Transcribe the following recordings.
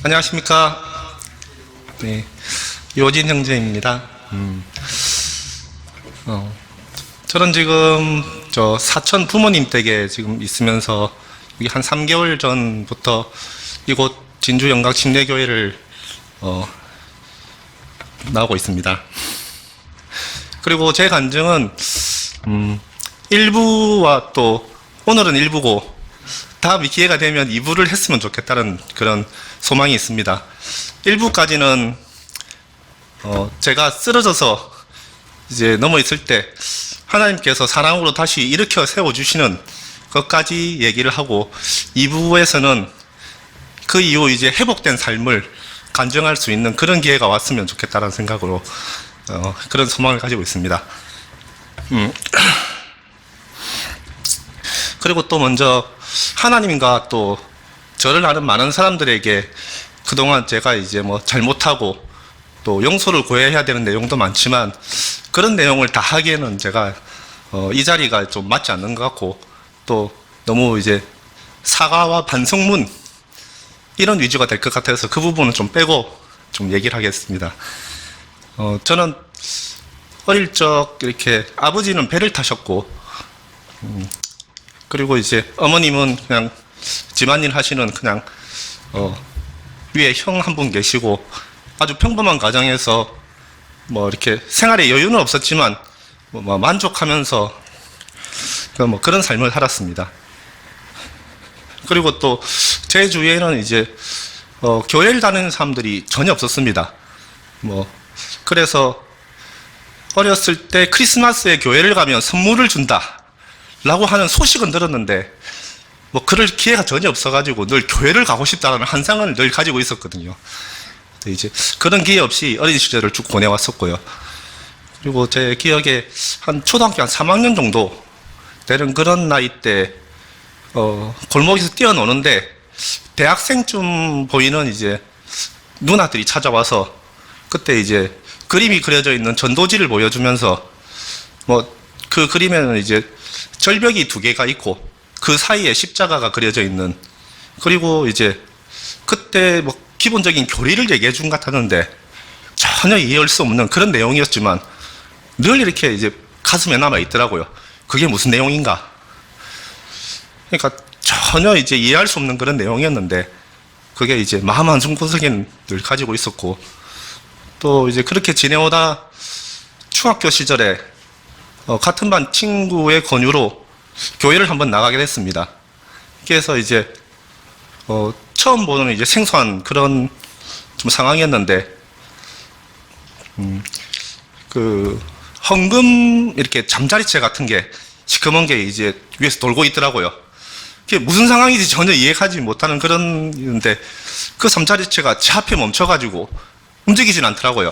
안녕하십니까. 네, 요진 형제입니다. 저는 지금 사천 부모님 댁에 지금 있으면서 여기 한 3개월 전부터 이곳 진주 영각 침례교회를 나오고 있습니다. 그리고 제 간증은 1부와 또 오늘은 1부고 다음 기회가 되면 2부를 했으면 좋겠다는 그런 소망이 있습니다. 1부까지는 제가 쓰러져서 이제 넘어 있을 때 하나님께서 사랑으로 다시 일으켜 세워주시는 것까지 얘기를 하고, 2부에서는 그 이후 이제 회복된 삶을 간증할 수 있는 그런 기회가 왔으면 좋겠다는 생각으로 그런 소망을 가지고 있습니다. 그리고 또 먼저 하나님과 또 저를 아는 많은 사람들에게 그동안 제가 이제 뭐 잘못하고 또 용서를 구해야 되는 내용도 많지만 그런 내용을 다 하기에는 제가 이 자리가 좀 맞지 않는 것 같고, 또 너무 이제 사과와 반성문 이런 위주가 될 것 같아서 그 부분은 좀 빼고 좀 얘기를 하겠습니다. 저는 어릴 적 이렇게 아버지는 배를 타셨고, 그리고 이제 어머님은 그냥 집안일 하시는 그냥 위에 형 한 분 계시고 아주 평범한 가정에서 뭐 이렇게 생활에 여유는 없었지만 뭐 만족하면서 뭐 그런 삶을 살았습니다. 그리고 또 제 주위에는 이제 교회를 다니는 사람들이 전혀 없었습니다. 뭐 그래서 어렸을 때 크리스마스에 교회를 가면 선물을 준다 라고 하는 소식은 들었는데 뭐 그럴 기회가 전혀 없어가지고 늘 교회를 가고 싶다는 환상을 늘 가지고 있었거든요. 이제 그런 기회 없이 어린 시절을 쭉 보내왔었고요. 그리고 제 기억에 한 초등학교 한 3학년 정도 되는 그런 나이 때 골목에서 뛰어노는데 대학생쯤 보이는 이제 누나들이 찾아와서 그때 이제 그림이 그려져 있는 전도지를 보여주면서 뭐 그 그림에는 이제 절벽이 2개가 있고 그 사이에 십자가가 그려져 있는, 그리고 이제 그때 뭐 기본적인 교리를 얘기해 준 것 같았는데 전혀 이해할 수 없는 그런 내용이었지만 늘 이렇게 이제 가슴에 남아 있더라고요. 그게 무슨 내용인가? 그러니까 전혀 이제 이해할 수 없는 그런 내용이었는데 그게 이제 마음 한구석에 늘 가지고 있었고, 또 이제 그렇게 지내오다 중학교 시절에 같은 반 친구의 권유로 교회를 한번 나가게 됐습니다. 그래서 이제 처음 보는 이제 생소한 그런 좀 상황이었는데 그 헌금 이렇게 잠자리채 같은 게 시커먼 게 이제 위에서 돌고 있더라고요. 그게 무슨 상황인지 전혀 이해하지 못하는 그런데 그 잠자리채가 제 앞에 멈춰가지고 움직이진 않더라고요.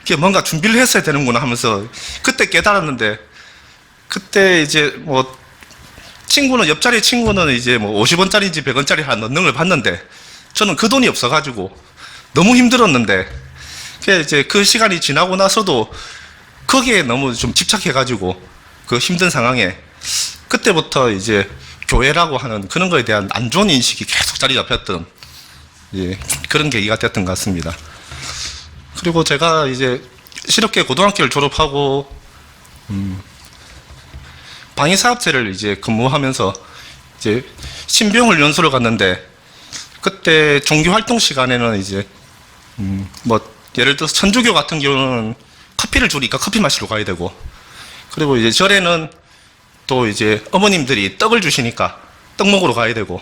그게 뭔가 준비를 했어야 되는구나 하면서 그때 깨달았는데, 그때 이제 뭐 친구는 옆자리 친구는 이제 뭐 50원짜리인지 100원짜리 하나 넣는 걸 봤는데 저는 그 돈이 없어가지고 너무 힘들었는데, 이제 그 시간이 지나고 나서도 거기에 너무 좀 집착해가지고 그 힘든 상황에 그때부터 이제 교회라고 하는 그런 거에 대한 안 좋은 인식이 계속 자리 잡혔던 그런 계기가 됐던 것 같습니다. 그리고 제가 이제 실업계 고등학교를 졸업하고 방위사업체를 이제 근무하면서 이제 신병을 연수를 갔는데, 그때 종교활동 시간에는 이제 뭐 예를 들어서 천주교 같은 경우는 커피를 주니까 커피 마시러 가야 되고, 그리고 이제 절에는 또 이제 어머님들이 떡을 주시니까 떡 먹으러 가야 되고,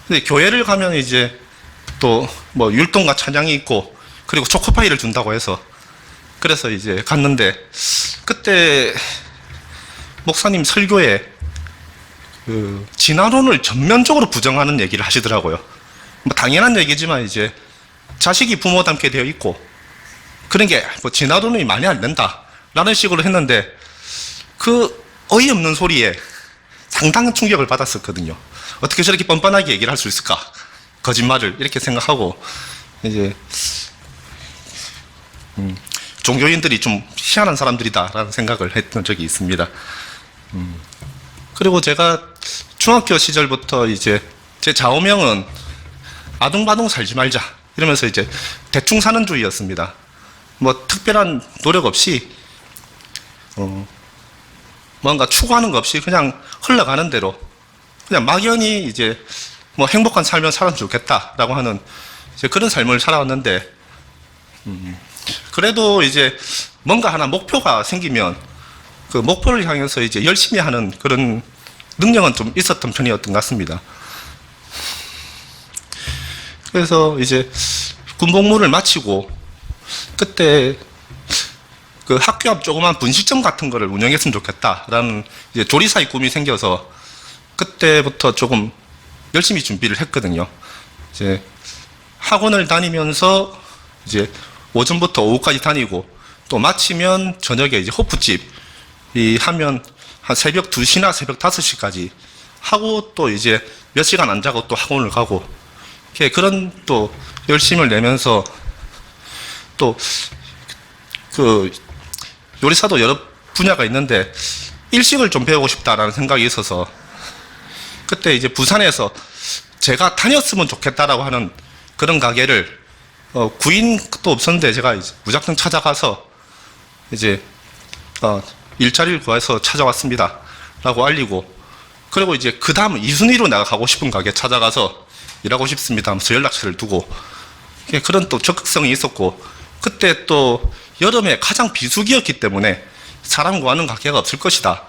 근데 교회를 가면 이제 또 뭐 율동과 찬양이 있고 그리고 초코파이를 준다고 해서 그래서 이제 갔는데, 그때 목사님 설교에 그 진화론을 전면적으로 부정하는 얘기를 하시더라고요. 뭐 당연한 얘기지만 이제 자식이 부모 닮게 되어 있고 그런 게 뭐 진화론이 말이 안 된다라는 식으로 했는데, 그 어이없는 소리에 상당한 충격을 받았었거든요. 어떻게 저렇게 뻔뻔하게 얘기를 할 수 있을까? 거짓말을 이렇게 생각하고 이제 종교인들이 좀 희한한 사람들이다라는 생각을 했던 적이 있습니다. 그리고 제가 중학교 시절부터 이제 제 좌우명은 아둥바둥 살지 말자 이러면서 이제 대충 사는 주의였습니다. 뭐 특별한 노력 없이 뭔가 추구하는 것 없이 그냥 흘러가는 대로 그냥 막연히 이제 뭐 행복한 삶을 살았으면 좋겠다라고 하는 이제 그런 삶을 살아왔는데, 그래도 이제 뭔가 하나 목표가 생기면 그 목표를 향해서 이제 열심히 하는 그런 능력은 좀 있었던 편이었던 것 같습니다. 그래서 이제 군복무를 마치고 그때 그 학교 앞 조그만 분식점 같은 거를 운영했으면 좋겠다라는 이제 조리사의 꿈이 생겨서 그때부터 조금 열심히 준비를 했거든요. 이제 학원을 다니면서 이제 오전부터 오후까지 다니고 또 마치면 저녁에 이제 호프집이 하면 한 새벽 2시나 새벽 5시까지 하고 또 이제 몇 시간 안 자고 또 학원을 가고 그런 또 열심을 내면서 또 그 요리사도 여러 분야가 있는데 일식을 좀 배우고 싶다라는 생각이 있어서 그때 이제 부산에서 제가 다녔으면 좋겠다라고 하는 그런 가게를 구인도 없었는데 제가 이제 무작정 찾아가서 이제 일자리를 구해서 찾아왔습니다 라고 알리고, 그리고 이제 그 다음 2순위로 내가 가고 싶은 가게 찾아가서 일하고 싶습니다 하면서 연락처를 두고 그런 또 적극성이 있었고, 그때 또 여름에 가장 비수기였기 때문에 사람 구하는 가게가 없을 것이다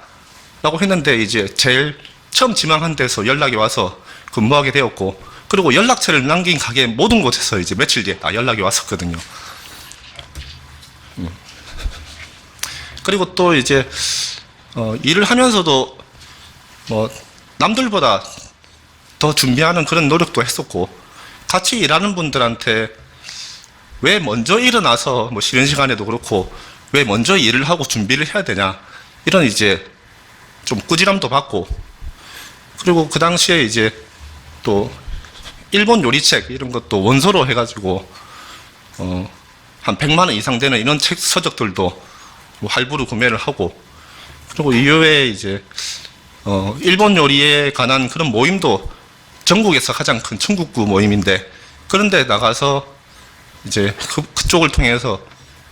라고 했는데 이제 제일 처음 지망한 데서 연락이 와서 근무하게 되었고, 그리고 연락처를 남긴 가게 모든 곳에서 이제 며칠 뒤에 다 연락이 왔었거든요. 그리고 또 이제 일을 하면서도 뭐 남들보다 더 준비하는 그런 노력도 했었고, 같이 일하는 분들한테 왜 먼저 일어나서 뭐 쉬는 시간에도 그렇고 왜 먼저 일을 하고 준비를 해야 되냐 이런 이제 좀 꾸지람도 받고, 그리고 그 당시에 이제 또 일본 요리책 이런 것도 원서로 해가지고 한 100만 원 이상 되는 이런 책 서적들도 할부로 구매를 하고, 그리고 이후에 이제 일본 요리에 관한 그런 모임도 전국에서 가장 큰 청국구 모임인데 그런 데 나가서 이제 그쪽을 통해서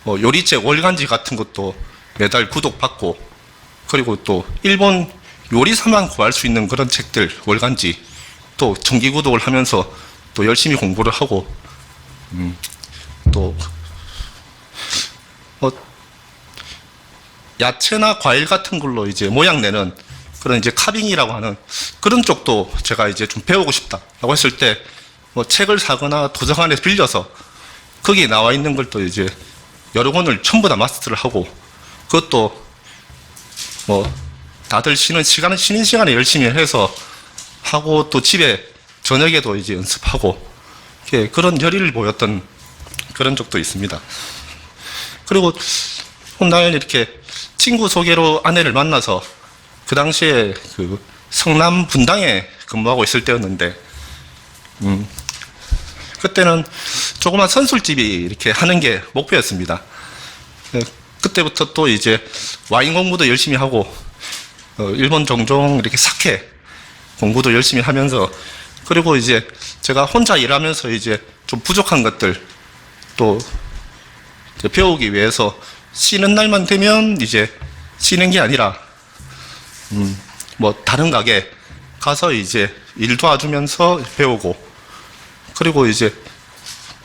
요리책 월간지 같은 것도 매달 구독받고, 그리고 또 일본 요리사만 구할 수 있는 그런 책들 월간지 또 정기 구독을 하면서 또 열심히 공부를 하고, 또 야채나 과일 같은 걸로 이제 모양 내는 그런 이제 카빙이라고 하는 그런 쪽도 제가 이제 좀 배우고 싶다라고 했을 때 뭐 책을 사거나 도서관에서 빌려서 거기에 나와 있는 걸 또 이제 여러 권을 전부 다 마스터를 하고, 그것도 뭐 다들 쉬는 시간에 열심히 해서 하고, 또 집에 저녁에도 이제 연습하고 그런 열의를 보였던 그런 적도 있습니다. 그리고 날 이렇게 친구 소개로 아내를 만나서 그 당시에 그 성남 분당에 근무하고 있을 때였는데 그때는 조그만 선술집이 이렇게 하는 게 목표였습니다. 그때부터 또 이제 와인 공부도 열심히 하고 일본 정종 이렇게 사케 공부도 열심히 하면서, 그리고 이제 제가 혼자 일하면서 이제 좀 부족한 것들 또 배우기 위해서 쉬는 날만 되면 이제 쉬는 게 아니라 뭐 다른 가게 가서 이제 일 도와주면서 배우고, 그리고 이제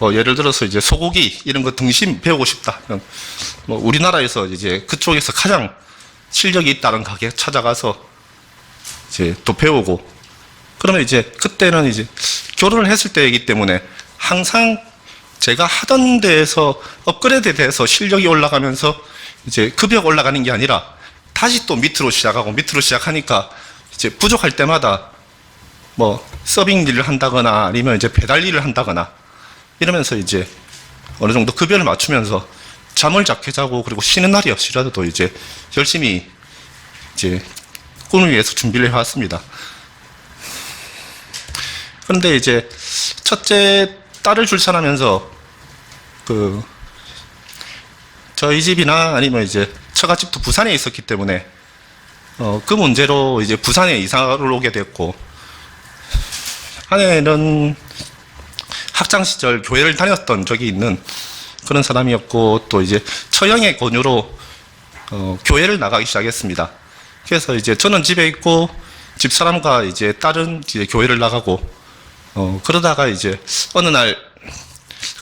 예를 들어서 이제 소고기 이런 거 등심 배우고 싶다. 뭐 우리나라에서 이제 그쪽에서 가장 실력이 있다는 가게 찾아가서 이제 또 배우고, 그러면 이제 그때는 이제 결혼을 했을 때이기 때문에 항상 제가 하던 데에서 업그레이드 돼서 실력이 올라가면서 이제 급여가 올라가는 게 아니라 다시 또 밑으로 시작하니까 이제 부족할 때마다 뭐 서빙 일을 한다거나 아니면 이제 배달 일을 한다거나 이러면서 이제 어느 정도 급여를 맞추면서 잠을 작게 자고, 그리고 쉬는 날이 없이라도 이제 열심히 이제 꿈을 위해서 준비를 해왔습니다. 그런데 이제 첫째 딸을 출산하면서 저희 집이나 아니면 이제 처갓집도 부산에 있었기 때문에 그 문제로 이제 부산에 이사를 오게 됐고, 아내는 학창 시절 교회를 다녔던 적이 있는 그런 사람이었고, 또 이제 처형의 권유로 교회를 나가기 시작했습니다. 그래서 이제 저는 집에 있고 집사람과 이제 딸은 이제 교회를 나가고, 그러다가 이제 어느 날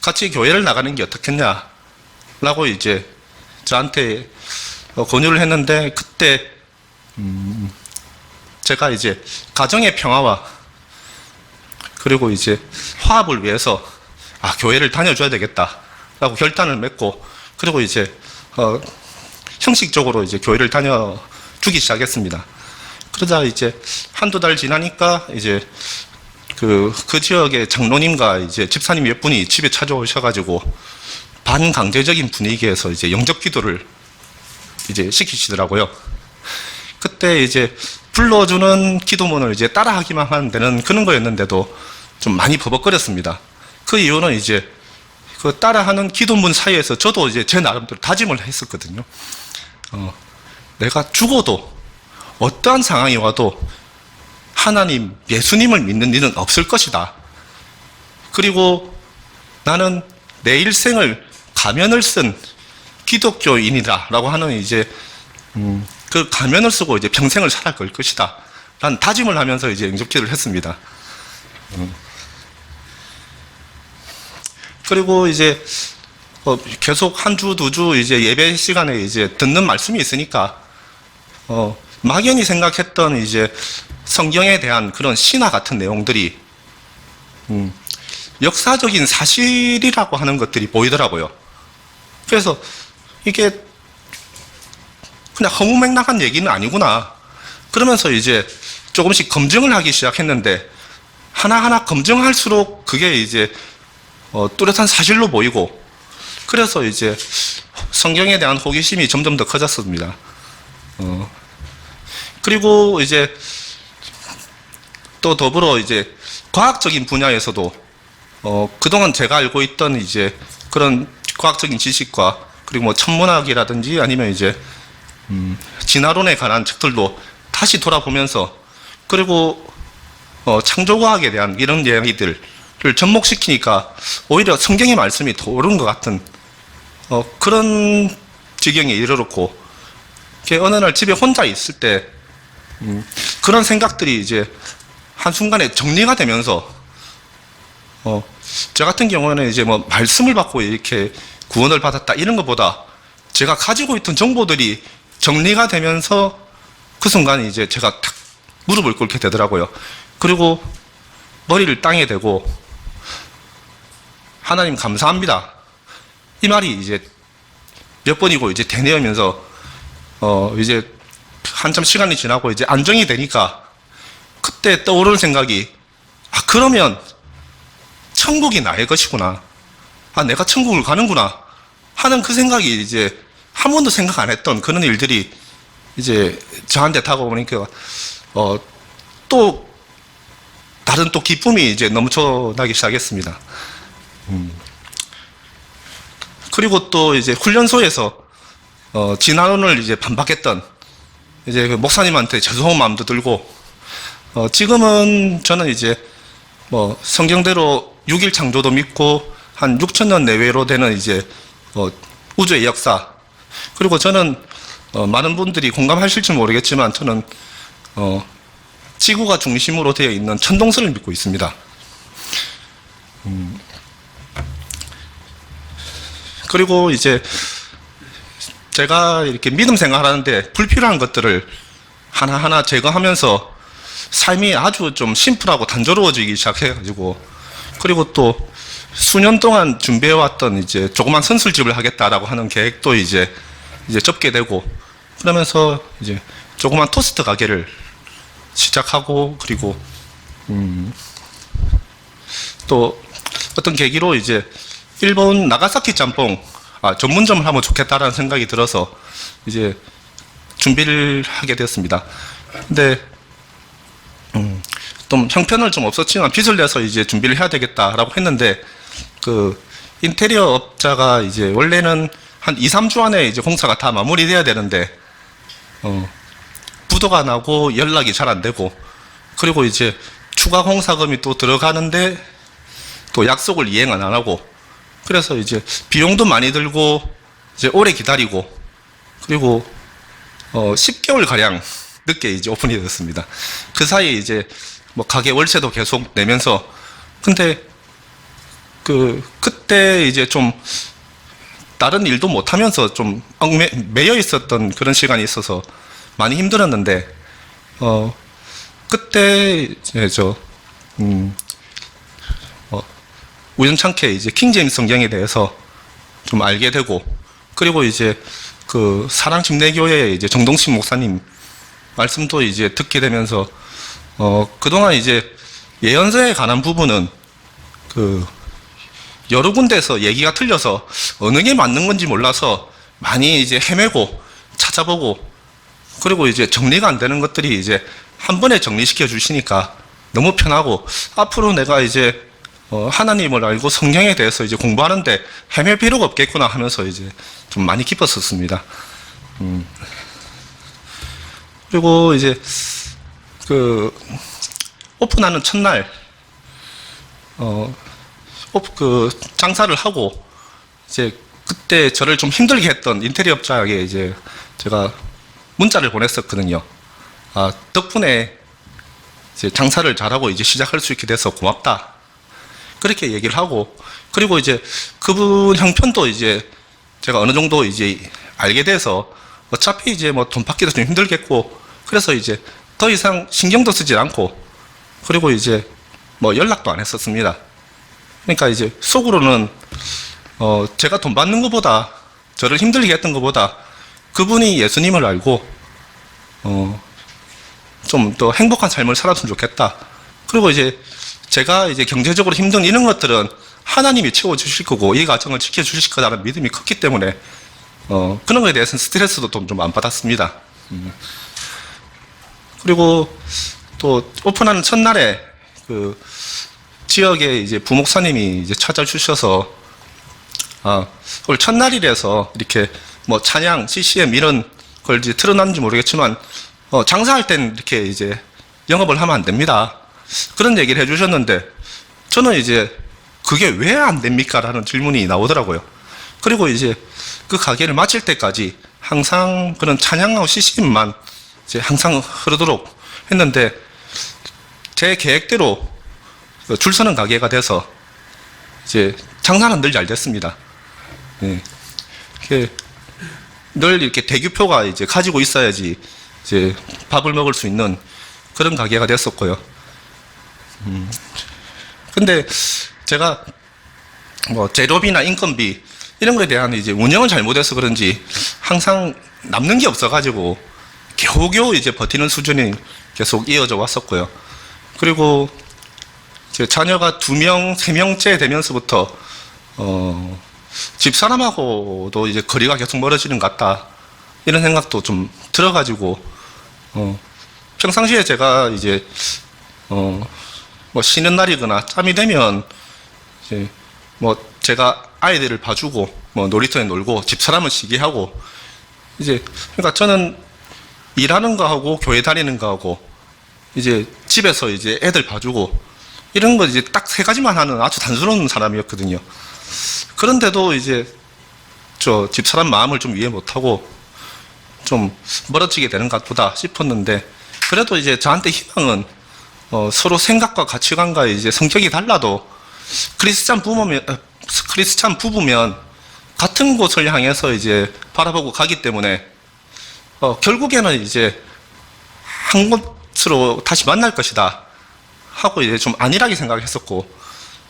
같이 교회를 나가는 게 어떻겠냐라고 이제 저한테 권유를 했는데, 그때 제가 이제 가정의 평화와 그리고 이제 화합을 위해서 교회를 다녀줘야 되겠다라고 결단을 맺고, 그리고 이제 형식적으로 이제 교회를 다녀주기 시작했습니다. 그러다 이제 한두 달 지나니까 이제 그 지역의 장로님과 이제 집사님 몇 분이 집에 찾아오셔가지고 반강제적인 분위기에서 이제 영접 기도를 이제 시키시더라고요. 그때 이제 불러주는 기도문을 이제 따라하기만 하는 데는 그런 거였는데도 좀 많이 버벅거렸습니다. 그 이유는 이제 그 따라하는 기도문 사이에서 저도 이제 제 나름대로 다짐을 했었거든요. 내가 죽어도 어떠한 상황이 와도 하나님, 예수님을 믿는 일은 없을 것이다. 그리고 나는 내 일생을 가면을 쓴 기독교인이다 라고 하는 이제 그 가면을 쓰고 이제 평생을 살아갈 것이다 라는 다짐을 하면서 이제 영접기도를 했습니다. 그리고 이제 계속 한 주, 두 주 이제 예배 시간에 이제 듣는 말씀이 있으니까 막연히 생각했던 이제 성경에 대한 그런 신화 같은 내용들이 역사적인 사실이라고 하는 것들이 보이더라고요. 그래서 이게 그냥 허무맹랑한 얘기는 아니구나. 그러면서 이제 조금씩 검증을 하기 시작했는데, 하나하나 검증할수록 그게 이제 뚜렷한 사실로 보이고, 그래서 이제 성경에 대한 호기심이 점점 더 커졌습니다. 그리고 이제 또 더불어 이제 과학적인 분야에서도 그동안 제가 알고 있던 이제 그런 과학적인 지식과, 그리고 뭐 천문학이라든지 아니면 이제 진화론에 관한 책들도 다시 돌아보면서, 그리고 창조과학에 대한 이런 이야기들을 접목시키니까 오히려 성경의 말씀이 더 옳은 것 같은 그런 지경에 이르렀고, 어느 날 집에 혼자 있을 때 그런 생각들이 이제 한순간에 정리가 되면서, 저 같은 경우에는 이제 뭐 말씀을 받고 이렇게 구원을 받았다 이런 것보다 제가 가지고 있던 정보들이 정리가 되면서 그 순간 이제 제가 탁 무릎을 꿇게 되더라고요. 그리고 머리를 땅에 대고 하나님 감사합니다. 이 말이 이제 몇 번이고 이제 되뇌으면서 이제 한참 시간이 지나고 이제 안정이 되니까 그때 떠오르는 생각이, 그러면 천국이 나의 것이구나. 내가 천국을 가는구나 하는 그 생각이 이제 한 번도 생각 안 했던 그런 일들이 이제 저한테 다가오니까 또 다른 또 기쁨이 이제 넘쳐나기 시작했습니다. 그리고 또 이제 훈련소에서 진화론을 이제 반박했던 이제 그 목사님한테 죄송한 마음도 들고, 지금은 저는 이제 뭐 성경대로 6일 창조도 믿고 한 6,000년 내외로 되는 이제 우주의 역사, 그리고 저는 많은 분들이 공감하실지 모르겠지만 저는 지구가 중심으로 되어 있는 천동설을 믿고 있습니다. 그리고 이제 제가 이렇게 믿음 생활하는데 불필요한 것들을 하나하나 제거하면서 삶이 아주 좀 심플하고 단조로워지기 시작해가지고, 그리고 또 수년 동안 준비해왔던 이제 조그만 선술집을 하겠다라고 하는 계획도 이제 접게 되고, 그러면서 이제 조그만 토스트 가게를 시작하고, 그리고 또 어떤 계기로 이제 일본 나가사키 짬뽕 전문점을 하면 좋겠다라는 생각이 들어서 이제 준비를 하게 되었습니다. 근데 좀 형편은 좀 없었지만 빚을 내서 이제 준비를 해야 되겠다라고 했는데, 그 인테리어 업자가 이제 원래는 한 2, 3주 안에 이제 공사가 다 마무리돼야 되는데 부도가 나고 연락이 잘 안 되고, 그리고 이제 추가 공사금이 또 들어가는데 또 약속을 이행은 안 하고, 그래서 이제 비용도 많이 들고 이제 오래 기다리고, 그리고 10개월 가량 늦게 이제 오픈이 됐습니다. 그 사이에 이제 뭐 가게 월세도 계속 내면서, 근데 그때 이제 좀 다른 일도 못 하면서 좀 매여 있었던 그런 시간이 있어서 많이 힘들었는데, 그때 이제 우연찮게 이제 킹제임스 성경에 대해서 좀 알게 되고, 그리고 이제 그 사랑침례교회의 이제 정동식 목사님 말씀도 이제 듣게 되면서, 그동안 이제 예언서에 관한 부분은 여러 군데에서 얘기가 틀려서 어느 게 맞는 건지 몰라서 많이 이제 헤매고 찾아보고, 그리고 이제 정리가 안 되는 것들이 이제 한 번에 정리시켜 주시니까 너무 편하고, 앞으로 내가 이제 하나님을 알고 성경에 대해서 이제 공부하는데 헤맬 필요가 없겠구나 하면서 이제 좀 많이 기뻤었습니다. 그리고 이제 오픈하는 첫날 장사를 하고, 이제 그때 저를 좀 힘들게 했던 인테리어 업자에게 이제 제가 문자를 보냈었거든요. 덕분에 이제 장사를 잘하고 이제 시작할 수 있게 돼서 고맙다, 그렇게 얘기를 하고, 그리고 이제 그분 형편도 이제 제가 어느 정도 이제 알게 돼서 어차피 이제 뭐 돈 받기도 좀 힘들겠고, 그래서 이제 더 이상 신경도 쓰지 않고, 그리고 이제 뭐 연락도 안 했었습니다. 그러니까 이제 속으로는 제가 돈 받는 것보다, 저를 힘들게 했던 것보다 그분이 예수님을 알고 좀 더 행복한 삶을 살았으면 좋겠다. 그리고 이제 제가 이제 경제적으로 힘든 이런 것들은 하나님이 채워주실 거고 이 가정을 지켜주실 거라는 믿음이 컸기 때문에 그런 거에 대해서는 스트레스도 좀 안 받았습니다. 그리고 또 오픈하는 첫날에 그 지역에 이제 부목사님이 이제 찾아주셔서, 오늘 첫날이라서 이렇게 뭐 찬양, CCM 이런 걸 이제 틀어놨는지 모르겠지만, 장사할 땐 이렇게 이제 영업을 하면 안 됩니다, 그런 얘기를 해주셨는데, 저는 이제 그게 왜 안 됩니까? 라는 질문이 나오더라고요. 그리고 이제 그 가게를 마칠 때까지 항상 그런 찬양하고 CCM만 이제 항상 흐르도록 했는데, 제 계획대로 줄 서는 가게가 돼서 이제 장사는 늘 잘 됐습니다. 네. 늘 이렇게 대규표가 이제 가지고 있어야지 이제 밥을 먹을 수 있는 그런 가게가 됐었고요. 근데 제가 뭐 재료비나 인건비 이런 거에 대한 이제 운영을 잘못해서 그런지 항상 남는 게 없어가지고 겨우겨우 이제 버티는 수준이 계속 이어져 왔었고요. 그리고 제 자녀가 2명, 3명째 되면서부터 집사람하고도 이제 거리가 계속 멀어지는 것 같다, 이런 생각도 좀 들어가지고, 평상시에 제가 이제 뭐 쉬는 날이거나 짬이 되면 이제 뭐 제가 아이들을 봐주고 뭐 놀이터에 놀고 집사람은 쉬게 하고, 이제 그러니까 저는 일하는 거 하고 교회 다니는 거 하고 이제 집에서 이제 애들 봐주고 이런 거 이제 딱 3가지만 하는 아주 단순한 사람이었거든요. 그런데도 이제 저 집사람 마음을 좀 이해 못하고 좀 멀어지게 되는 것 같다 싶었는데, 그래도 이제 저한테 희망은 서로 생각과 가치관과 이제 성격이 달라도 크리스찬 부부면 같은 곳을 향해서 이제 바라보고 가기 때문에 결국에는 이제 한 곳으로 다시 만날 것이다 하고 이제 좀 안일하게 생각했었고,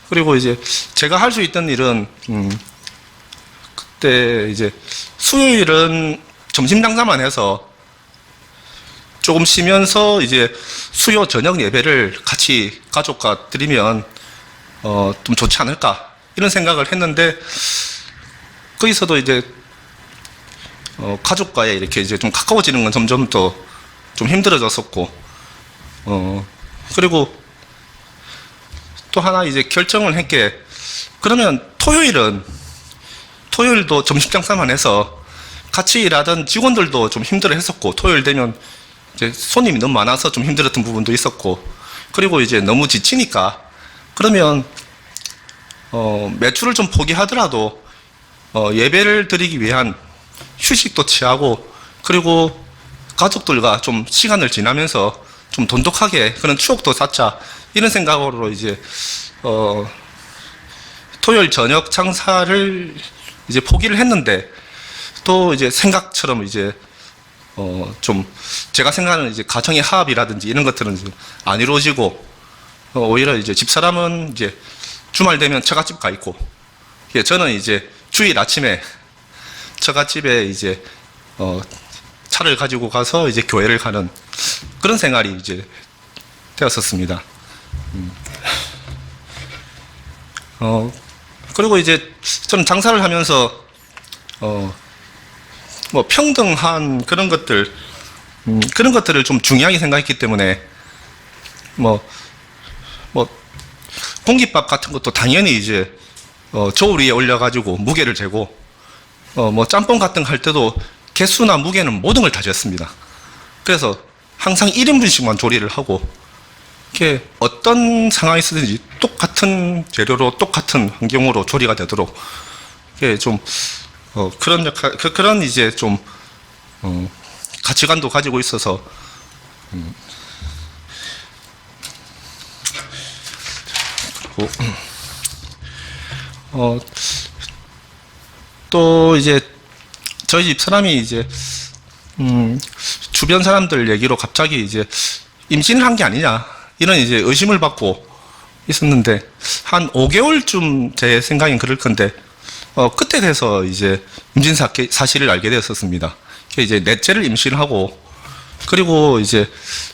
그리고 이제 제가 할 수 있던 일은 그때 이제 수요일은 점심 장사만 해서 조금 쉬면서 이제 수요 저녁 예배를 같이 가족과 드리면 좀 좋지 않을까 이런 생각을 했는데, 거기서도 이제 가족과의 이렇게 이제 좀 가까워지는 건 점점 더 좀 힘들어졌었고, 그리고 또 하나 이제 결정을 했게, 그러면 토요일도 점심 장사만 해서 같이 일하던 직원들도 좀 힘들어 했었고, 토요일 되면 이제 손님이 너무 많아서 좀 힘들었던 부분도 있었고, 그리고 이제 너무 지치니까 그러면 매출을 좀 포기하더라도 예배를 드리기 위한 휴식도 취하고 그리고 가족들과 좀 시간을 지나면서 좀 돈독하게 그런 추억도 쌓자 이런 생각으로 이제 토요일 저녁 장사를 이제 포기를 했는데 또 이제 생각처럼 이제 좀 제가 생각하는 이제 가정의 화합이라든지 이런 것들은 안 이루어지고 오히려 이제 집사람은 이제 주말 되면 처갓집 가 있고 저는 이제 주일 아침에 처갓집에 이제 차를 가지고 가서 이제 교회를 가는 그런 생활이 이제 되었었습니다. 그리고 이제 저는 장사를 하면서 뭐 평등한 그런 것들 그런 것들을 좀 중요하게 생각했기 때문에 뭐 공깃밥 같은 것도 당연히 이제 저울 위에 올려가지고 무게를 재고 뭐 짬뽕 같은 거 할 때도 개수나 무게는 모든 걸 다 쟀습니다. 그래서 항상 1인분씩만 조리를 하고 이렇게 어떤 상황이 있든지 똑같은 재료로 똑같은 환경으로 조리가 되도록 이게 좀 그런 역할 그런 이제 좀 가치관도 가지고 있어서 그리고 또 이제 저희 집 사람이 이제 주변 사람들 얘기로 갑자기 이제 임신을 한 게 아니냐 이런 이제 의심을 받고 있었는데 한 5개월쯤 제 생각엔 그럴 건데 그때 돼서 이제 임신 사실을 알게 되었었습니다. 이제 넷째를 임신하고 그리고 이제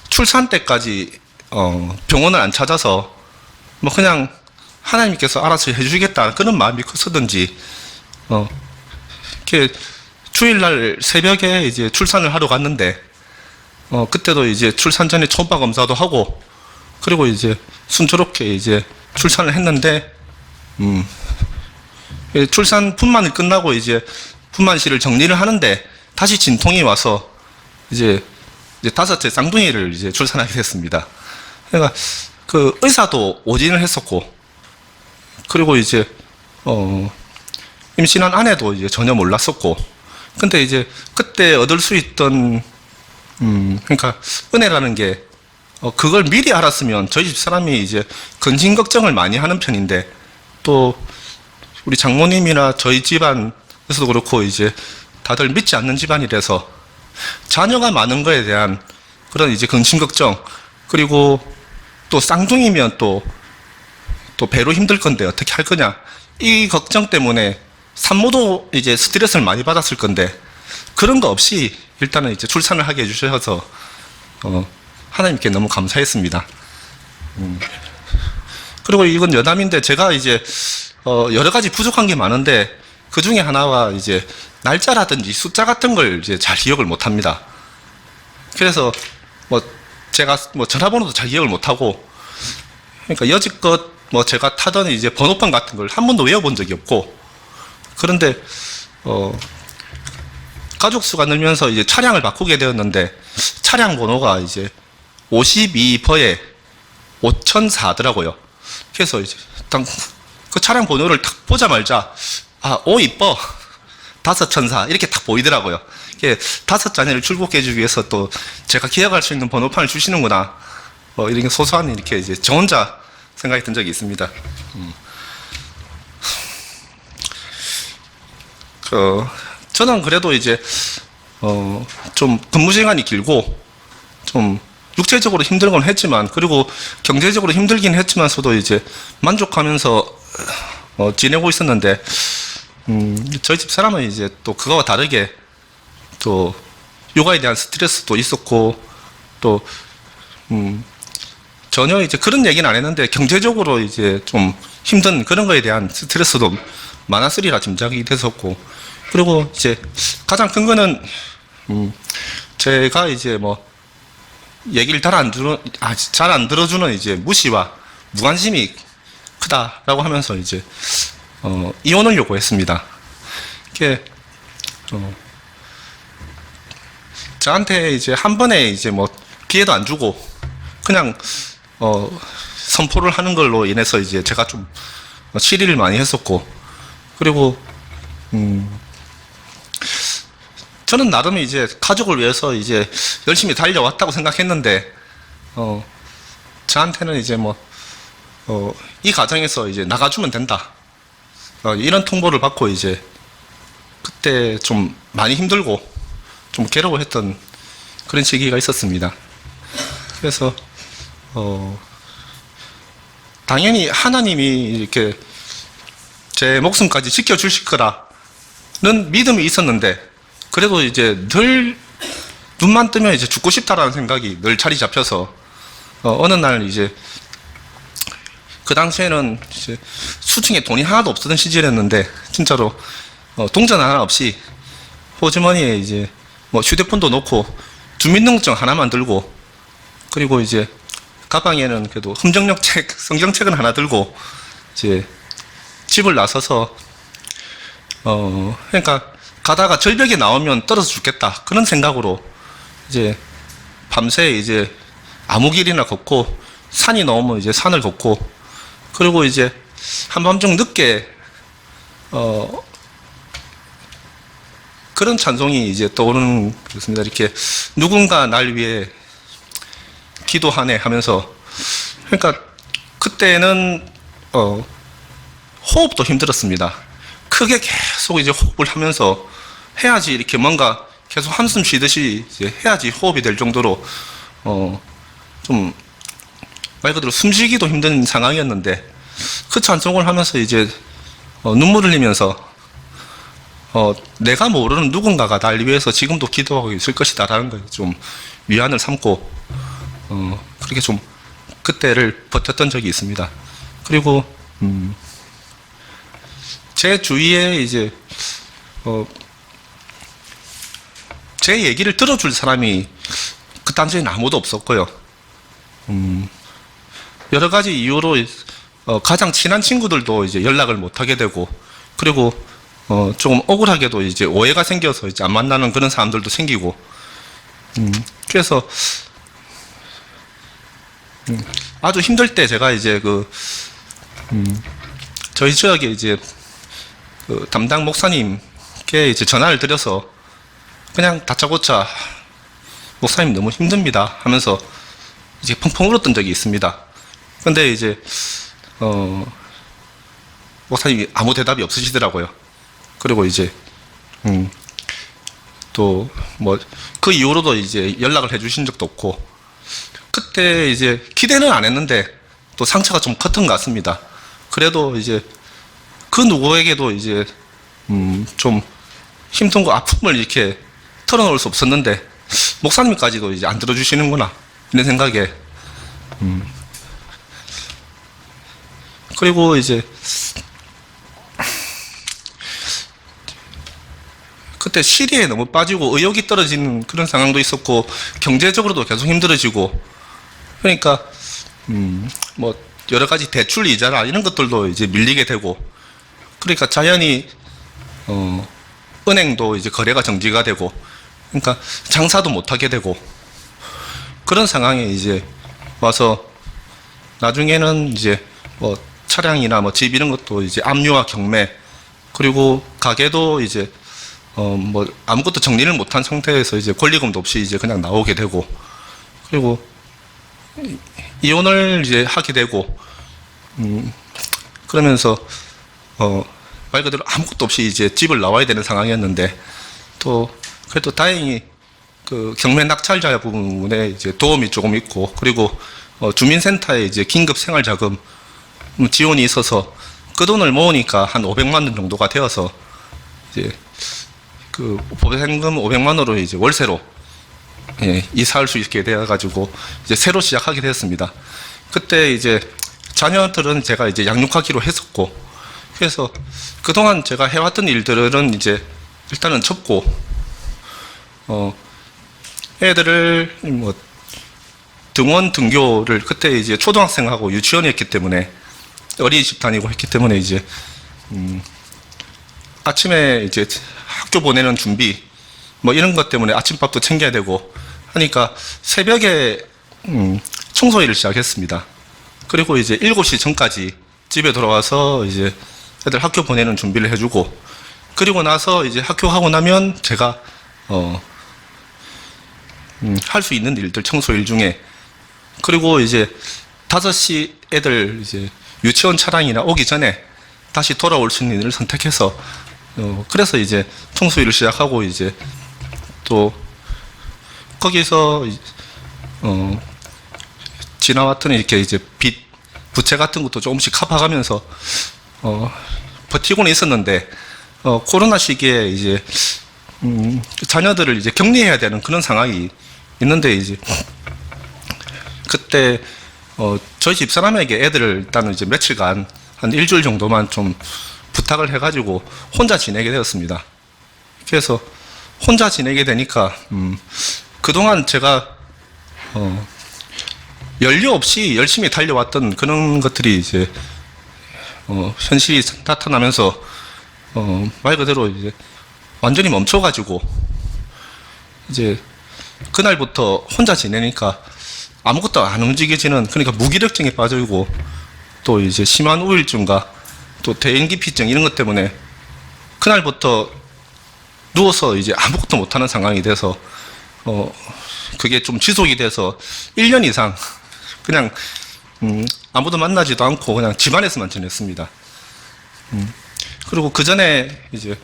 출산 때까지 병원을 안 찾아서 뭐 그냥 하나님께서 알아서 해주겠다 그런 마음이 컸었던지 이렇게 주일날 새벽에 이제 출산을 하러 갔는데 그때도 이제 출산 전에 초음파 검사도 하고 그리고 이제 순조롭게 이제 출산을 했는데 출산 분만이 끝나고 이제 분만실을 정리를 하는데 다시 진통이 와서 이제 다섯째 쌍둥이를 이제 출산하게 됐습니다. 그러니까 그 의사도 오진을 했었고 그리고 이제 임신한 아내도 이제 전혀 몰랐었고 근데 이제 그때 얻을 수 있던 그러니까 은혜라는 게 그걸 미리 알았으면 저희 집 사람이 이제 근심 걱정을 많이 하는 편인데 또 우리 장모님이나 저희 집안에서도 그렇고 이제 다들 믿지 않는 집안이라서 자녀가 많은 거에 대한 그런 이제 근심 걱정 그리고 또 쌍둥이면 또 배로 힘들 건데 어떻게 할 거냐 이 걱정 때문에 산모도 이제 스트레스를 많이 받았을 건데 그런 거 없이 일단은 이제 출산을 하게 해주셔서 하나님께 너무 감사했습니다. 그리고 이건 여담인데 제가 이제 여러 가지 부족한 게 많은데 그 중에 하나가 이제 날짜라든지 숫자 같은 걸 이제 잘 기억을 못 합니다. 그래서 뭐 제가 뭐 전화번호도 잘 기억을 못 하고 그러니까 여지껏 뭐 제가 타던 이제 번호판 같은 걸 한 번도 외워본 적이 없고 그런데 가족 수가 늘면서 이제 차량을 바꾸게 되었는데 차량 번호가 이제 52버에 5004더라고요. 그래서 이제 딱 그 차량 번호를 딱 보자마자 오 이뻐 5004 이렇게 딱 보이더라고요. 이게 5자녀를 출국해 주기 위해서 또 제가 기억할 수 있는 번호판을 주시는구나. 이런 소소한 이렇게 이제 저 혼자 생각이 든 적이 있습니다. 저는 그래도 이제 좀 근무 시간이 길고 좀 육체적으로 힘든 건 했지만 그리고 경제적으로 힘들긴 했지만서도 이제 만족하면서 지내고 있었는데 저희 집 사람은 이제 또 그거와 다르게 또 육아에 대한 스트레스도 있었고 또 전혀 이제 그런 얘기는 안 했는데 경제적으로 이제 좀 힘든 그런 거에 대한 스트레스도 많았으리라 짐작이 됐었고 그리고 이제 가장 큰 거는 제가 이제 뭐 얘기를 잘 안 들어주는 이제 무시와 무관심이 크다라고 하면서 이제 이혼을 요구했습니다. 이게 저한테 이제 한 번에 이제 뭐 기회도 안 주고 그냥 선포를 하는 걸로 인해서 이제 제가 좀 시리를 많이 했었고, 그리고 저는 나름 이제 가족을 위해서 이제 열심히 달려왔다고 생각했는데, 저한테는 이제 이 과정에서 이제 나가주면 된다. 이런 통보를 받고 이제 그때 좀 많이 힘들고 좀 괴로워했던 그런 시기가 있었습니다. 그래서, 당연히 하나님이 이렇게 제 목숨까지 지켜주실 거라는 믿음이 있었는데, 그래도 이제 늘 눈만 뜨면 이제 죽고 싶다라는 생각이 늘 자리 잡혀서, 어느 날 이제 그 당시에는 이제 수중에 돈이 하나도 없었던 시절이었는데, 진짜로 동전 하나 없이 호주머니에 이제 휴대폰도 놓고 주민등록증 하나만 들고, 그리고 이제 가방에는 그래도 흠정력 책, 성경책은 하나 들고 이제 집을 나서서 그러니까 가다가 절벽에 나오면 떨어져 죽겠다 그런 생각으로 이제 밤새 이제 아무 길이나 걷고, 산이 나오면 이제 산을 걷고, 그리고 이제 한밤중 늦게 그런 찬송이 이제 떠오르는 그렇습니다. 이렇게 누군가 날 위해 기도하네 하면서, 그러니까 그때는 호흡도 힘들었습니다. 크게 계속 이제 호흡을 하면서 해야지, 이렇게 뭔가 계속 한숨 쉬듯이 이제 해야지 호흡이 될 정도로 좀 말 그대로 숨쉬기도 힘든 상황이었는데, 그 찬송을 하면서 이제 눈물을 흘리면서 내가 모르는 누군가가 날 위해서 지금도 기도하고 있을 것이다라는 걸 좀 위안을 삼고 그렇게 좀 그때를 버텼던 적이 있습니다. 그리고 제 주위에 이제 제 얘기를 들어줄 사람이 그 당시에는 아무도 없었고요. 여러 가지 이유로 가장 친한 친구들도 이제 연락을 못 하게 되고, 그리고 조금 억울하게도 이제 오해가 생겨서 이제 안 만나는 그런 사람들도 생기고, 그래서 아주 힘들 때 제가 이제 저희 지역에 이제 담당 목사님께 이제 전화를 드려서 그냥 다짜고짜 목사님 너무 힘듭니다 하면서 이제 펑펑 울었던 적이 있습니다. 근데 이제 목사님이 아무 대답이 없으시더라고요. 그리고 이제 또 그 이후로도 이제 연락을 해주신 적도 없고, 그때 이제 기대는 안 했는데 또 상처가 좀 컸던 것 같습니다. 그래도 이제 그 누구에게도 이제 좀 힘든 거, 아픔을 이렇게 털어놓을 수 없었는데 목사님까지도 이제 안 들어주시는구나 이런 생각에, 그리고 이제 그때 시리에 너무 빠지고 의욕이 떨어지는 그런 상황도 있었고, 경제적으로도 계속 힘들어지고, 그러니까 여러 가지 대출 이자나 이런 것들도 이제 밀리게 되고, 그러니까 자연히 은행도 이제 거래가 정지가 되고, 그러니까 장사도 못 하게 되고, 그런 상황에 이제 와서 나중에는 이제 차량이나 집 이런 것도 이제 압류와 경매, 그리고 가게도 이제 아무것도 정리를 못한 상태에서 이제 권리금도 없이 이제 그냥 나오게 되고, 그리고 이혼을 이제 하게 되고, 그러면서 말 그대로 아무것도 없이 이제 집을 나와야 되는 상황이었는데, 또 그래도 다행히 그 경매 낙찰자 부분에 이제 도움이 조금 있고, 그리고 주민센터에 이제 긴급 생활자금 지원이 있어서 그 돈을 모으니까 한 500만 원 정도가 되어서 이제 그 보상금 500만 원으로 이제 월세로 이사할 수 있게 되어가지고 이제 새로 시작하게 되었습니다. 그때 이제 자녀들은 제가 이제 양육하기로 했었고, 그래서 그동안 제가 해왔던 일들은 이제 일단은 접고, 애들을 등원 등교를 그때 이제 초등학생하고 유치원이었기 때문에, 어린이집 다니고 했기 때문에 이제 아침에 이제 학교 보내는 준비 이런 것 때문에 아침밥도 챙겨야 되고 하니까 새벽에 청소일을 시작했습니다. 그리고 이제 7시 전까지 집에 돌아와서 이제 애들 학교 보내는 준비를 해주고, 그리고 나서 이제 학교 하고 나면 제가 할 수 있는 일들, 청소 일 중에, 그리고 이제 5시 애들 이제 유치원 차량이나 오기 전에 다시 돌아올 수 있는 일을 선택해서 그래서 이제 청소 일을 시작하고, 이제 또 거기서 지나왔던 이렇게 이제 빚, 부채 같은 것도 조금씩 갚아가면서 버티고는 있었는데, 코로나 시기에 이제 자녀들을 이제 격리해야 되는 그런 상황이 있는데, 이제 그때 저희 집사람에게 애들을 일단은 이제 며칠간 한 일주일 정도만 좀 부탁을 해가지고 혼자 지내게 되었습니다. 그래서 혼자 지내게 되니까 그동안 제가 연료 없이 열심히 달려왔던 그런 것들이 이제 현실이 나타나면서 말 그대로 이제 완전히 멈춰가지고, 이제 그날부터 혼자 지내니까 아무것도 안 움직여지는, 그러니까 무기력증에 빠지고, 또 이제 심한 우울증과 또 대인기피증 이런 것 때문에 그날부터 누워서 이제 아무것도 못하는 상황이 돼서 그게 좀 지속이 돼서 1년 이상 그냥 아무도 만나지도 않고 그냥 집안에서만 지냈습니다. 그리고 그 전에 이제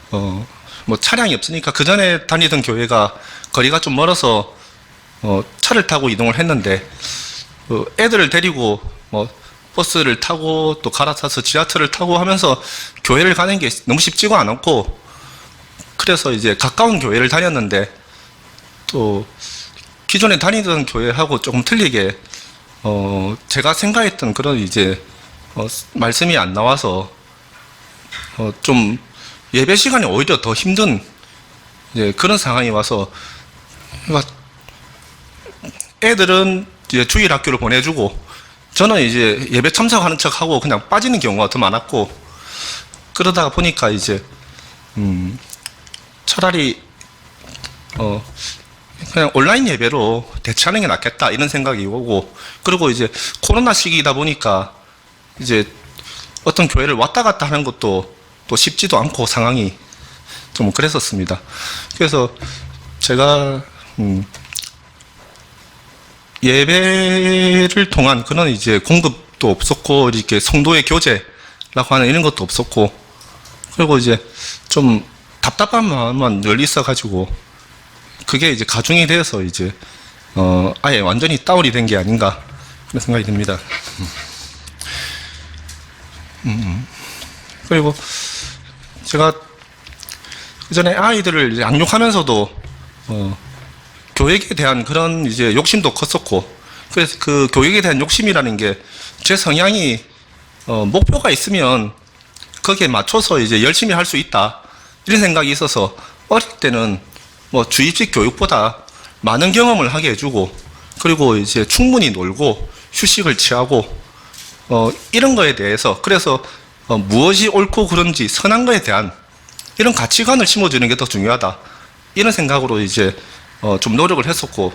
뭐 차량이 없으니까 그 전에 다니던 교회가 거리가 좀 멀어서 차를 타고 이동을 했는데, 애들을 데리고 뭐 버스를 타고 또 갈아타서 지하철을 타고 하면서 교회를 가는 게 너무 쉽지가 않았고, 그래서 이제 가까운 교회를 다녔는데, 또 기존에 다니던 교회하고 조금 틀리게 제가 생각했던 그런 이제 말씀이 안 나와서 좀 예배 시간이 오히려 더 힘든 이제 그런 상황이 와서, 애들은 이제 주일 학교를 보내주고 저는 이제 예배 참석하는 척하고 그냥 빠지는 경우가 더 많았고, 그러다가 보니까 이제 차라리 그냥 온라인 예배로 대체하는 게 낫겠다 이런 생각이 오고, 그리고 이제 코로나 시기이다 보니까 이제 어떤 교회를 왔다 갔다 하는 것도 또 쉽지도 않고 상황이 좀 그랬었습니다. 그래서 제가 예배를 통한 그런 이제 공급도 없었고, 이렇게 성도의 교제라고 하는 이런 것도 없었고, 그리고 이제 좀 답답한 마음만 늘 있어가지고, 그게 이제 가중이 되어서 이제 아예 완전히 다운이 된 게 아닌가 그런 생각이 듭니다. 그리고 제가 그 전에 아이들을 이제 양육하면서도 교육에 대한 그런 이제 욕심도 컸었고, 그래서 그 교육에 대한 욕심이라는 게 제 성향이 목표가 있으면 거기에 맞춰서 이제 열심히 할 수 있다 이런 생각이 있어서, 어릴 때는 뭐 주입식 교육보다 많은 경험을 하게 해주고, 그리고 이제 충분히 놀고 휴식을 취하고 이런 거에 대해서, 그래서 무엇이 옳고 그른지 선한 거에 대한 이런 가치관을 심어주는 게 더 중요하다 이런 생각으로 이제 좀 노력을 했었고,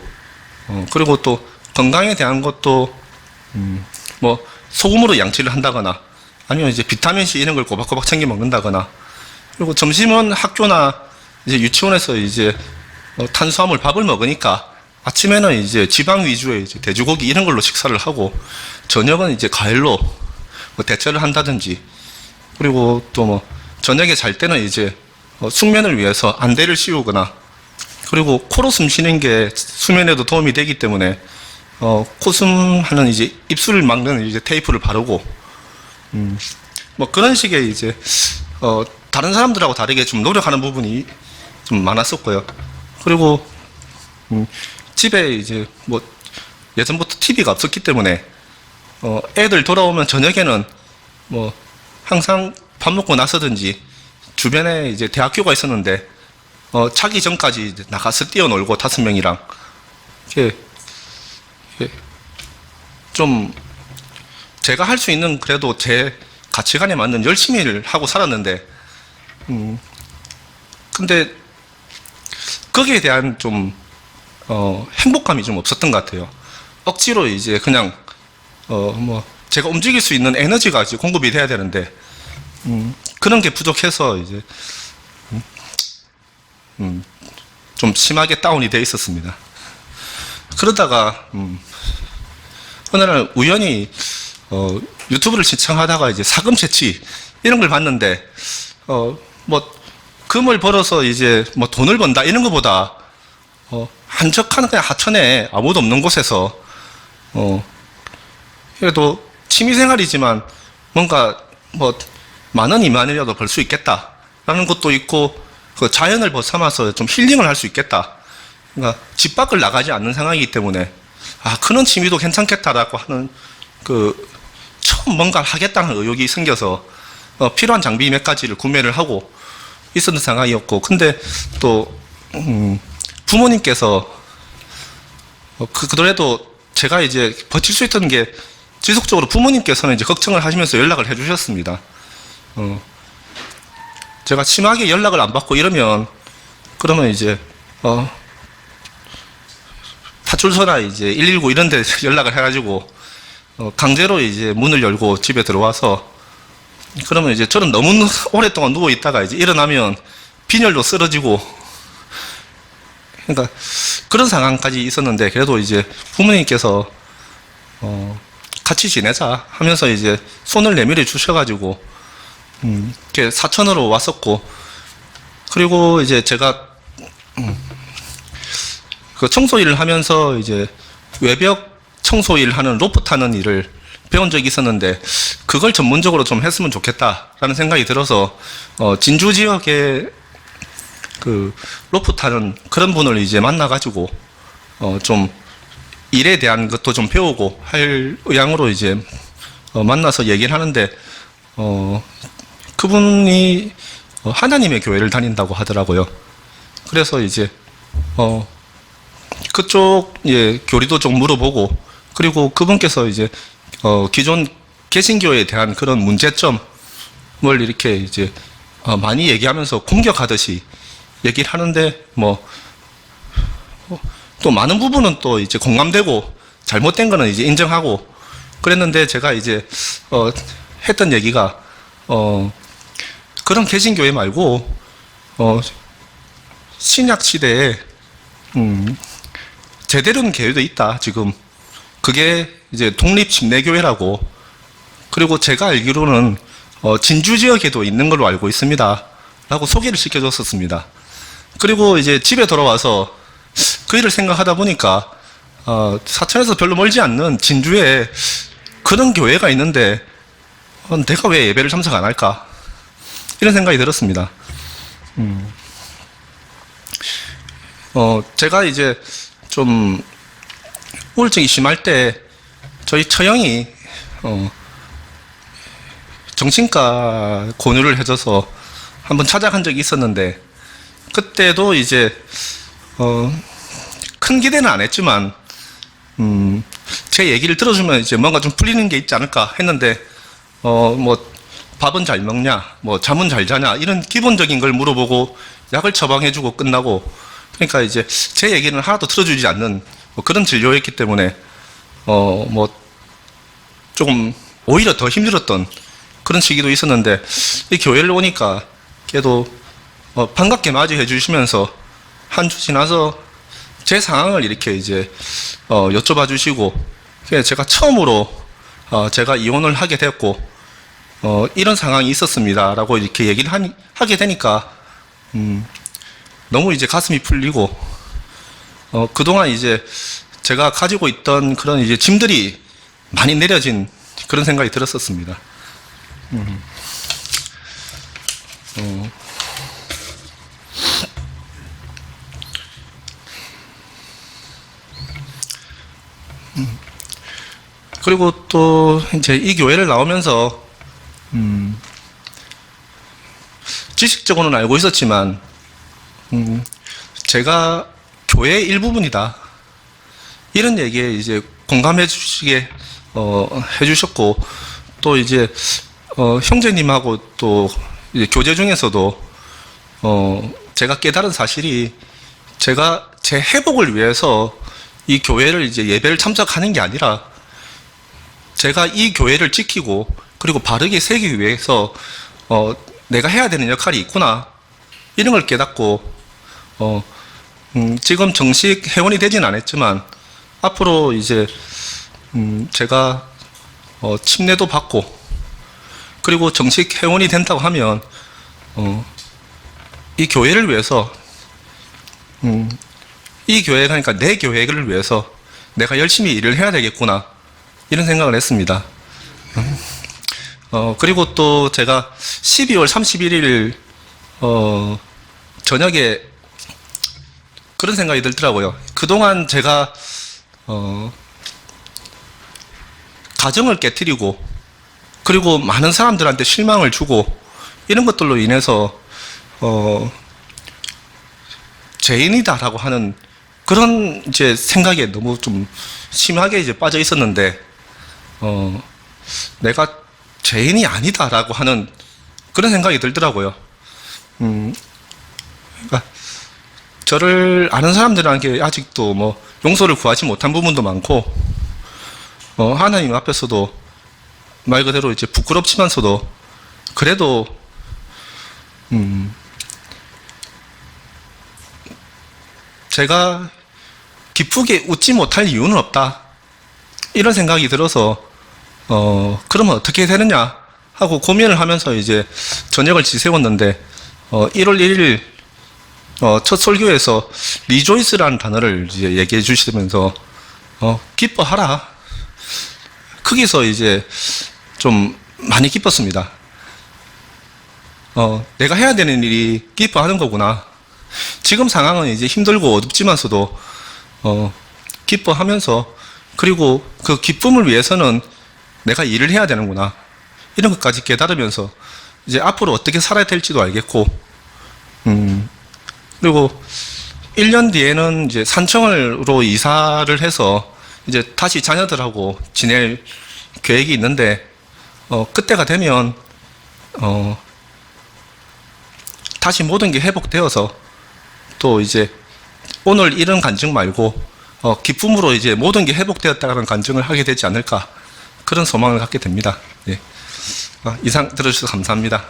그리고 또 건강에 대한 것도 뭐 소금으로 양치를 한다거나 아니면 이제 비타민C 이런 걸 꼬박꼬박 챙겨 먹는다거나, 그리고 점심은 학교나 이제 유치원에서 이제 탄수화물 밥을 먹으니까 아침에는 이제 지방 위주의 이제 돼지고기 이런 걸로 식사를 하고, 저녁은 이제 과일로 뭐 대체를 한다든지, 그리고 또 뭐 저녁에 잘 때는 이제 숙면을 위해서 안대를 씌우거나, 그리고 코로 숨 쉬는 게 수면에도 도움이 되기 때문에 코숨하는 이제 입술을 막는 이제 테이프를 바르고, 뭐 그런 식의 이제 다른 사람들하고 다르게 좀 노력하는 부분이 좀 많았었고요. 그리고 집에 이제 뭐 예전부터 TV가 없었기 때문에 애들 돌아오면 저녁에는 뭐 항상 밥 먹고 나서든지 주변에 이제 대학교가 있었는데 자기 전까지 이제 나가서 뛰어놀고 5명이랑 이렇게 좀 제가 할 수 있는 그래도 제 가치관에 맞는 열심히를 하고 살았는데, 근데 거기에 대한 좀 행복감이 좀 없었던 것 같아요. 억지로 이제 그냥 제가 움직일 수 있는 에너지가 이제 공급이 돼야 되는데, 그런 게 부족해서 이제, 좀 심하게 다운이 돼 있었습니다. 그러다가, 어느 날 우연히, 유튜브를 시청하다가 이제 사금 채취, 이런 걸 봤는데, 금을 벌어서 이제 돈을 번다, 이런 것보다, 한적한 그냥 하천에 아무도 없는 곳에서, 그래도 취미생활이지만 뭔가 만 원, 2만 원이라도 벌 수 있겠다라는 것도 있고, 그 자연을 벗어나서 좀 힐링을 할 수 있겠다. 그러니까 집 밖을 나가지 않는 상황이기 때문에, 그런 취미도 괜찮겠다라고 하는, 처음 뭔가를 하겠다는 의욕이 생겨서, 필요한 장비 몇 가지를 구매를 하고 있었던 상황이었고, 근데 또, 부모님께서, 그래도 제가 이제 버틸 수 있던 게 지속적으로 부모님께서는 이제 걱정을 하시면서 연락을 해 주셨습니다. 제가 심하게 연락을 안 받고 그러면 이제, 파출소나 이제 119 이런 데 연락을 해가지고, 강제로 이제 문을 열고 집에 들어와서, 그러면 이제 저는 너무 오랫동안 누워 있다가 이제 일어나면 빈혈로 쓰러지고, 그러니까 그런 상황까지 있었는데, 그래도 이제 부모님께서, 같이 지내자 하면서 이제 손을 내밀어 주셔가지고, 이렇게 사천으로 왔었고, 그리고 이제 제가, 그 청소 일을 하면서 이제 외벽 청소 일 하는 로프 타는 일을 배운 적이 있었는데, 그걸 전문적으로 좀 했으면 좋겠다라는 생각이 들어서, 진주 지역에 그 로프 타는 그런 분을 이제 만나가지고, 좀 일에 대한 것도 좀 배우고 할 의향으로 이제 만나서 얘기를 하는데, 그분이 하나님의 교회를 다닌다고 하더라고요. 그래서 이제 그쪽 교리도 좀 물어보고, 그리고 그분께서 이제 기존 개신교에 대한 그런 문제점을 이렇게 이제 많이 얘기하면서 공격하듯이 얘기를 하는데, 또 많은 부분은 또 이제 공감되고 잘못된 거는 이제 인정하고 그랬는데, 제가 이제 했던 얘기가 그런 개신교회 말고 신약 시대에 제대로 된 교회도 있다. 지금 그게 이제 독립 침례교회라고, 그리고 제가 알기로는 진주 지역에도 있는 걸로 알고 있습니다. 라고 소개를 시켜줬었습니다. 그리고 이제 집에 돌아와서 그 일을 생각하다 보니까 사천에서 별로 멀지 않는 진주에 그런 교회가 있는데 내가 왜 예배를 참석 안 할까? 이런 생각이 들었습니다. 제가 이제 좀 우울증이 심할 때 저희 처형이 정신과 권유를 해줘서 한번 찾아간 적이 있었는데, 그때도 이제 큰 기대는 안 했지만 제 얘기를 들어주면 이제 뭔가 좀 풀리는 게 있지 않을까 했는데, 밥은 잘 먹냐, 잠은 잘 자냐, 이런 기본적인 걸 물어보고 약을 처방해주고 끝나고, 그러니까 이제 제 얘기는 하나도 들어주지 않는 그런 진료였기 때문에 조금 오히려 더 힘들었던 그런 시기도 있었는데, 이 교회를 오니까 걔도 반갑게 맞이해 주시면서 한 주 지나서 제 상황을 이렇게 이제 여쭤봐 주시고, 제가 처음으로 제가 이혼을 하게 됐고 이런 상황이 있었습니다라고 이렇게 얘기를 하게 되니까 너무 이제 가슴이 풀리고, 그동안 이제 제가 가지고 있던 그런 이제 짐들이 많이 내려진 그런 생각이 들었었습니다. 그리고 또 이제 이 교회를 나오면서 지식적으로는 알고 있었지만 제가 교회의 일부분이다, 이런 얘기에 이제 공감해 주시게 해주셨고, 또 이제 형제님하고 또 이제 교제 중에서도 제가 깨달은 사실이, 제가 제 회복을 위해서 이 교회를 이제 예배를 참석하는 게 아니라 제가 이 교회를 지키고 그리고 바르게 세우기 위해서 내가 해야 되는 역할이 있구나 이런 걸 깨닫고 지금 정식 회원이 되진 않았지만 앞으로 이제 제가 침례도 받고 그리고 정식 회원이 된다고 하면 이 교회를 위해서 이 교회가 그러니까 내 교회를 위해서 내가 열심히 일을 해야 되겠구나 이런 생각을 했습니다. 그리고 또 제가 12월 31일 저녁에 그런 생각이 들더라고요. 그동안 제가 가정을 깨뜨리고 그리고 많은 사람들한테 실망을 주고 이런 것들로 인해서 죄인이다라고 하는 그런 이제 생각에 너무 좀 심하게 이제 빠져 있었는데 내가 죄인이 아니다라고 하는 그런 생각이 들더라고요. 그러니까 저를 아는 사람들한테 아직도 뭐 용서를 구하지 못한 부분도 많고 하나님 앞에서도 말 그대로 이제 부끄럽지만서도 그래도 제가 기쁘게 웃지 못할 이유는 없다 이런 생각이 들어서 그러면 어떻게 되느냐 하고 고민을 하면서 이제 저녁을 지새웠는데 1월 1일 첫 설교에서 리조이스라는 단어를 이제 얘기해 주시면서 기뻐하라. 거기서 이제 좀 많이 기뻤습니다. 내가 해야 되는 일이 기뻐하는 거구나. 지금 상황은 이제 힘들고 어둡지만서도 기뻐하면서 그리고 그 기쁨을 위해서는 내가 일을 해야 되는구나. 이런 것까지 깨달으면서 이제 앞으로 어떻게 살아야 될지도 알겠고 그리고 1년 뒤에는 이제 산청으로 이사를 해서 이제 다시 자녀들하고 지낼 계획이 있는데 그때가 되면 다시 모든 게 회복되어서 또 이제 오늘 이런 간증 말고 기쁨으로 이제 모든 게 회복되었다는 간증을 하게 되지 않을까 그런 소망을 갖게 됩니다. 예. 이상 들어주셔서 감사합니다.